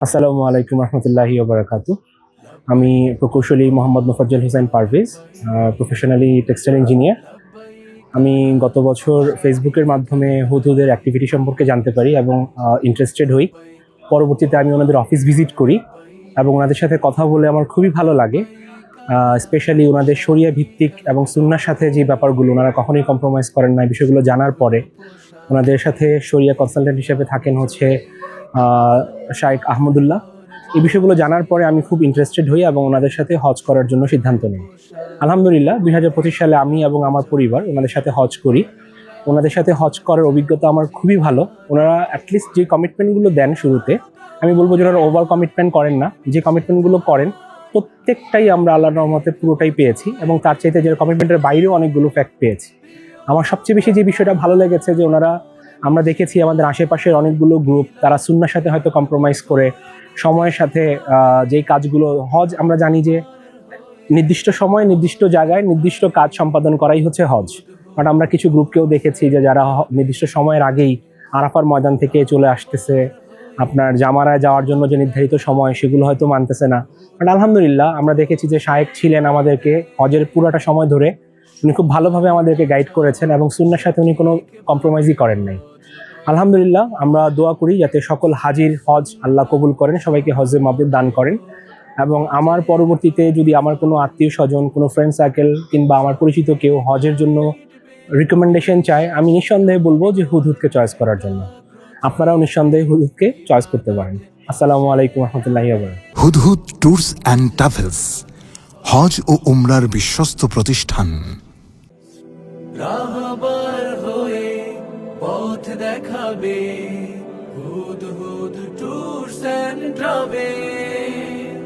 আসসালামু আলাইকুম রহমতুল্লাহি ওবরাকাতু। আমি প্রকৌশলী Mohammad Mofazzal Hossain Parvez, professionally textile engineer. আমি গত বছর ফেসবুকের মাধ্যমে হুদহুদের অ্যাক্টিভিটি সম্পর্কে জানতে পারি এবং ইন্টারেস্টেড হই। পরবর্তীতে আমি ওনাদের অফিস ভিজিট করি এবং ওনাদের সাথে কথা বলে আমার খুবই ভালো লাগে। স্পেশালি ওনাদের শরিয়া ভিত্তিক এবং সুন্নাহর সাথে যে ব্যাপারগুলো ওনারা কখনোই কম্প্রোমাইজ করেন না, এই বিষয়গুলো জানার পরে ওনাদের সাথে শরিয়া কনসালটেন্ট হিসেবে থাকেন হচ্ছে শাইখ আহমদুল্লাহ। এই বিষয়গুলো জানার পরে আমি খুব ইন্টারেস্টেড হই এবং ওনাদের সাথে হজ করার জন্য সিদ্ধান্ত নিই। আলহামদুলিল্লাহ 2025 সালে আমি এবং আমার পরিবার ওনাদের সাথে হজ করি। ওনাদের সাথে হজ করার অভিজ্ঞতা আমার খুবই ভালো। ওনারা অ্যাটলিস্ট যে কমিটমেন্টগুলো দেন শুরুতে, আমি বলবো যে ওনারা ওভার কমিটমেন্ট করেন না। যে কমিটমেন্টগুলো করেন প্রত্যেকটাই আমরা আল্লাহর রহমতে পুরোটাই পেয়েছি এবং তার চাইতে যে কমিটমেন্টের বাইরেও অনেকগুলো ফ্যাক্ট পেয়েছি। আমার সবচেয়ে বেশি যে বিষয়টা ভালো লেগেছে যে ওনারা, আমরা দেখেছি আমাদের আশেপাশের অনেকগুলো গ্রুপ তারা সুন্নাহর সাথে হয়তো কম্প্রোমাইজ করে সময়ের সাথে যেই কাজগুলো, হজ আমরা জানি যে নির্দিষ্ট সময় নির্দিষ্ট জায়গায় নির্দিষ্ট কাজ সম্পাদন করাই হচ্ছে হজ। বাট আমরা কিছু গ্রুপকেও দেখেছি যে যারা নির্দিষ্ট সময়ের আগেই আরাফার ময়দান থেকে চলে আসতেছে, আপনার জামারায় যাওয়ার জন্য যে নির্ধারিত সময় সেগুলো হয়তো মানতেছে না। বাট আলহামদুলিল্লাহ আমরা দেখেছি যে শায়েখ ছিলেন আমাদেরকে হজের পুরোটা সময় ধরে, উনি খুব ভালোভাবে আমাদেরকে গাইড করেছেন এবং সুন্নাহর সাথে উনি কোনো কম্প্রোমাইজই করেন নাই। আলহামদুলিল্লাহ আমরা দোয়া করি যাতে সকল হাজির হজ আল্লাহ কবুল করেন, সবাইকে হজে মাবরুর দান করেন। এবং আমার পরবর্তীতে যদি আমার কোনো আত্মীয় স্বজন, কোনো ফ্রেন্ড সার্কেল কিংবা আমার পরিচিত কেউ হজের জন্য রিকমেন্ডেশন চায়, আমি নিঃসন্দেহে বলবো যে হুদহুদকে চয়েস করার জন্য। আপনারাও নিঃসন্দেহে হুদহুদকে চয়েস করতে পারেন। আসসালামু আলাইকুম রহমতুল্লাহি ওয়া বারাকাতুহু। হুদহুদ ট্যুরস অ্যান্ড ট্রাভেলস, হজ ও উমরার বিশ্বস্ত প্রতিষ্ঠান। রাহবার হয়ে পথ দেখাবে হুদহুদ ট্যুরস অ্যান্ড ট্রাভেলস।